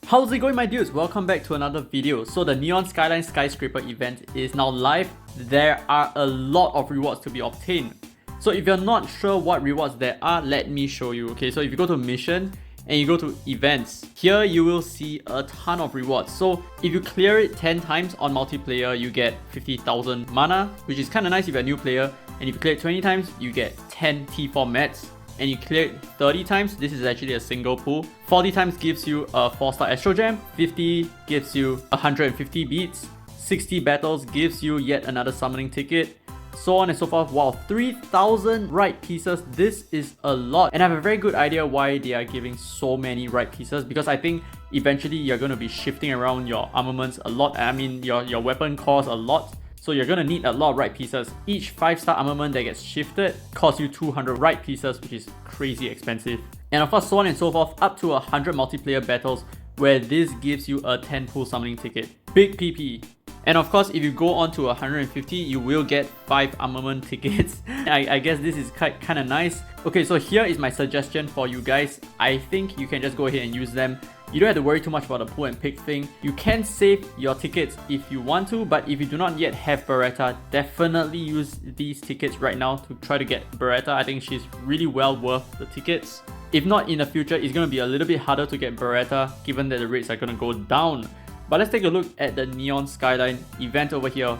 How's it going, my dudes? Welcome back to another video. So the Neon Skyline Skyscraper event is now live. There are a lot of rewards to be obtained. So if you're not sure what rewards there are, let me show you. Okay, so if you go to mission and you go to events, here you will see a ton of rewards. So if you clear it 10 times on multiplayer, you get 50,000 mana, which is kind of nice if you're a new player. And if you clear it 20 times, you get 10 T4 mats. And you clear it 30 times, this is actually a single pool. 40 times gives you a 4-star Astro Gem, 50 gives you 150 beats, 60 battles gives you yet another summoning ticket, so on and so forth. Wow, 3,000 right pieces, this is a lot. And I have a very good idea why they are giving so many right pieces, because I think eventually you're going to be shifting around your armaments a lot. I mean, your weapon costs a lot. So you're going to need a lot of right pieces. Each 5-star armament that gets shifted costs you 200 right pieces, which is crazy expensive. And of course, so on and so forth, up to 100 multiplayer battles where this gives you a 10 pool summoning ticket. Big PP. And of course, if you go on to 150, you will get 5 armament tickets. I guess this is kind of nice. Okay, so here is my suggestion for you guys. I think you can just go ahead and use them. You don't have to worry too much about the pull and pick thing. You can save your tickets if you want to, but if you do not yet have Beretta, definitely use these tickets right now to try to get Beretta. I think she's really well worth the tickets. If not, in the future, it's going to be a little bit harder to get Beretta given that the rates are going to go down. But let's take a look at the Neon Skyline event over here.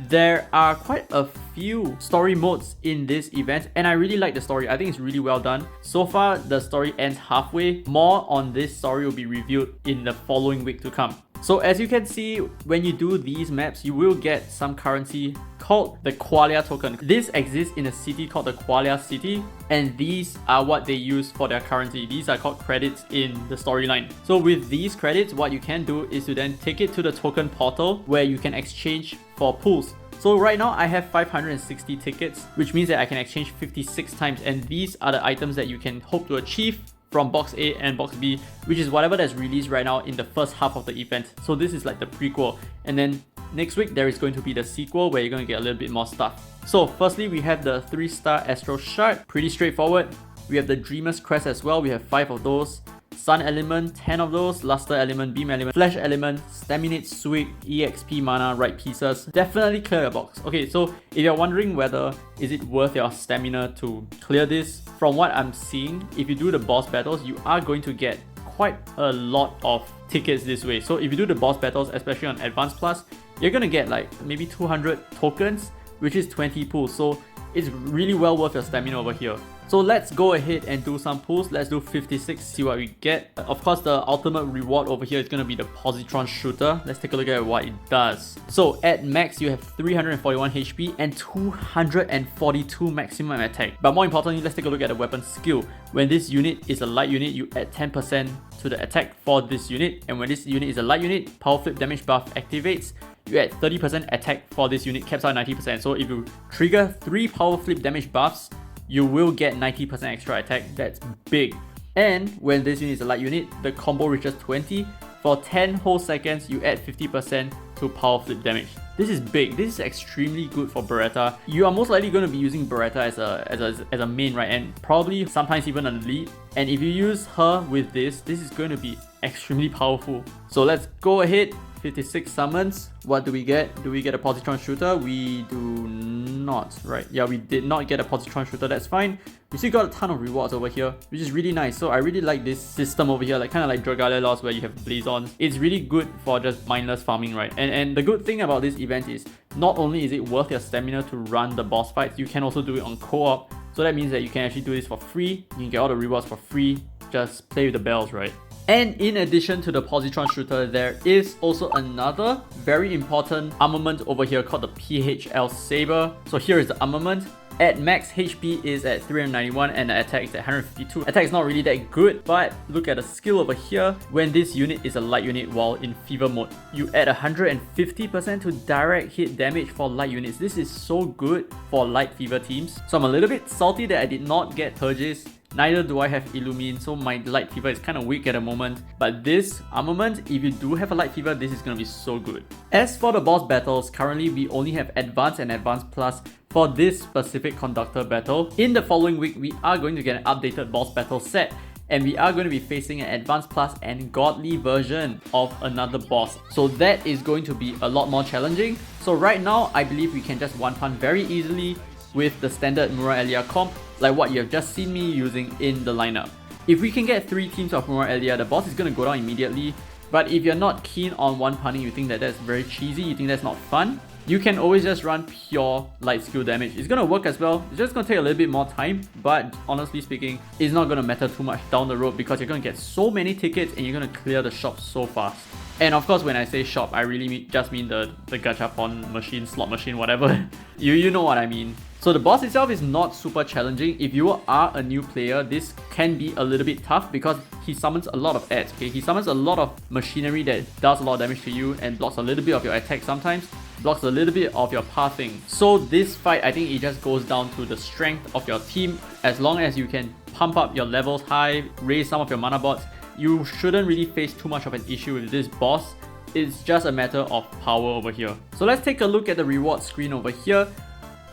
There are quite a few story modes in this event, and I really like the story. I think it's really well done. So far, the story ends halfway. More on this story will be reviewed in the following week to come. So as you can see, when you do these maps, you will get some currency called the Qualia token. This exists in a city called the Qualia City, and these are what they use for their currency. These are called credits in the storyline. So with these credits, what you can do is to then take it to the token portal where you can exchange for pools. So right now I have 560 tickets, which means that I can exchange 56 times, and these are the items that you can hope to achieve from box A and box B, which is whatever that's released right now in the first half of the event. So this is like the prequel, and then next week there is going to be the sequel where you're going to get a little bit more stuff. So firstly, we have the 3-star Astro Shard, pretty straightforward. We have the Dreamer's Crest as well, we have 5 of those. Sun Element, 10 of those, Luster Element, Beam Element, Flash Element, Staminate Sweep, EXP Mana, right pieces. Definitely clear your box. Okay, so if you're wondering whether is it worth your stamina to clear this, from what I'm seeing, if you do the boss battles, you are going to get quite a lot of tickets this way. So if you do the boss battles, especially on Advanced Plus, you're gonna get like maybe 200 tokens, which is 20 pools. So it's really well worth your stamina over here. So let's go ahead and do some pulls. Let's do 56, see what we get. Of course, the ultimate reward over here is going to be the Positron Shooter. Let's take a look at what it does. So at max, you have 341 HP and 242 maximum attack. But more importantly, let's take a look at the weapon skill. When this unit is a light unit, you add 10% to the attack for this unit. And when this unit is a light unit, Power Flip damage buff activates. You add 30% attack for this unit, caps out 90%. So if you trigger 3 Power Flip damage buffs, you will get 90% extra attack. That's big. And when this unit is a light unit, the combo reaches 20. For 10 whole seconds, you add 50% to power flip damage. This is big. This is extremely good for Beretta. You are most likely going to be using Beretta as a main, right? And probably sometimes even a lead. And if you use her with this is going to be extremely powerful. So let's go ahead. 56 summons. What do we get? Do we get a Positron Shooter? We do not, right? Yeah, we did not get a Positron Shooter. That's fine. We still got a ton of rewards over here, which is really nice. So I really like this system over here, like kind of like Dragalia Lost where you have Blazons. It's really good for just mindless farming, right? And the good thing about this event is not only is it worth your stamina to run the boss fights, you can also do it on co-op. So that means that you can actually do this for free. You can get all the rewards for free. Just play with the bells, right? And in addition to the Positron Shooter, there is also another very important armament over here called the PHL Sabre. So here is the armament. At max, HP is at 391 and the attack is at 152. Attack is not really that good, but look at the skill over here. When this unit is a light unit while in fever mode, you add 150% to direct hit damage for light units. This is so good for light fever teams. So I'm a little bit salty that I did not get Purges. Neither do I have Illumine, so my light fever is kind of weak at the moment. But this armament, if you do have a light fever, this is going to be so good. As for the boss battles, currently we only have Advanced and Advanced Plus for this specific conductor battle. In the following week, we are going to get an updated boss battle set. and we are going to be facing an Advanced Plus and Godly version of another boss. So that is going to be a lot more challenging. So right now, I believe we can just one-pun very easily with the standard Mura Elia comp, like what you have just seen me using in the lineup. If we can get 3 teams of Mura Elia, the boss is going to go down immediately. But if you're not keen on one-punning, you think that that's very cheesy, you think that's not fun, you can always just run pure light skill damage. It's going to work as well. It's just going to take a little bit more time, but honestly speaking, it's not going to matter too much down the road because you're going to get so many tickets and you're going to clear the shop so fast. And of course, when I say shop, I really just mean the gachapon machine, slot machine, whatever. you know what I mean. So the boss itself is not super challenging. If you are a new player, this can be a little bit tough because he summons a lot of ads, okay? He summons a lot of machinery that does a lot of damage to you and blocks a little bit of your attack sometimes, blocks a little bit of your pathing. So this fight, I think it just goes down to the strength of your team. As long as you can pump up your levels high, raise some of your mana bots, you shouldn't really face too much of an issue with this boss. It's just a matter of power over here. So let's take a look at the reward screen over here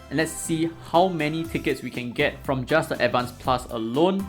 and let's see how many tickets we can get from just the Advanced Plus alone.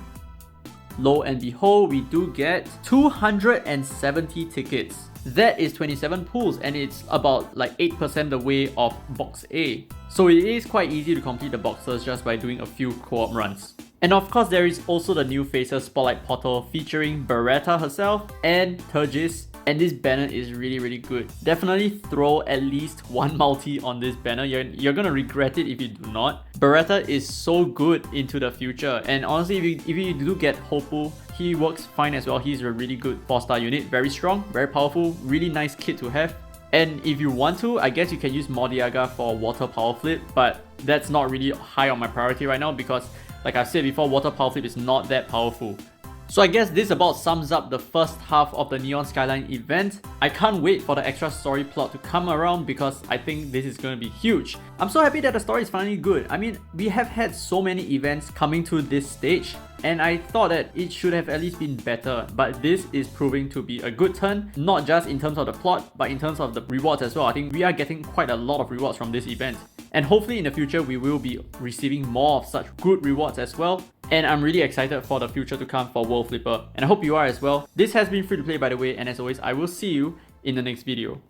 Lo and behold, we do get 270 tickets. That is 27 pulls and it's about like 8% the way of box A. So it is quite easy to complete the boxes just by doing a few co-op runs. And of course, there is also the new Faces Spotlight Portal featuring Beretta herself and Turgis. And this banner is really good. Definitely throw at least one multi on this banner. You're gonna regret it if you do not. Beretta is so good into the future. And honestly, if you do get Hopu, he works fine as well. He's a really good 4-star unit. Very strong, very powerful, really nice kit to have. And if you want to, I guess you can use Mordiaga for Water Power Flip. But that's not really high on my priority right now because, like I said before, Water Power Flip is not that powerful. So I guess this about sums up the first half of the Neon Skyline event. I can't wait for the extra story plot to come around because I think this is going to be huge. I'm so happy that the story is finally good. I mean, we have had so many events coming to this stage and I thought that it should have at least been better, but this is proving to be a good turn, not just in terms of the plot, but in terms of the rewards as well. I think we are getting quite a lot of rewards from this event. And hopefully in the future, we will be receiving more of such good rewards as well. And I'm really excited for the future to come for World Flipper. And I hope you are as well. This has been free to play by the way, and as always, I will see you in the next video.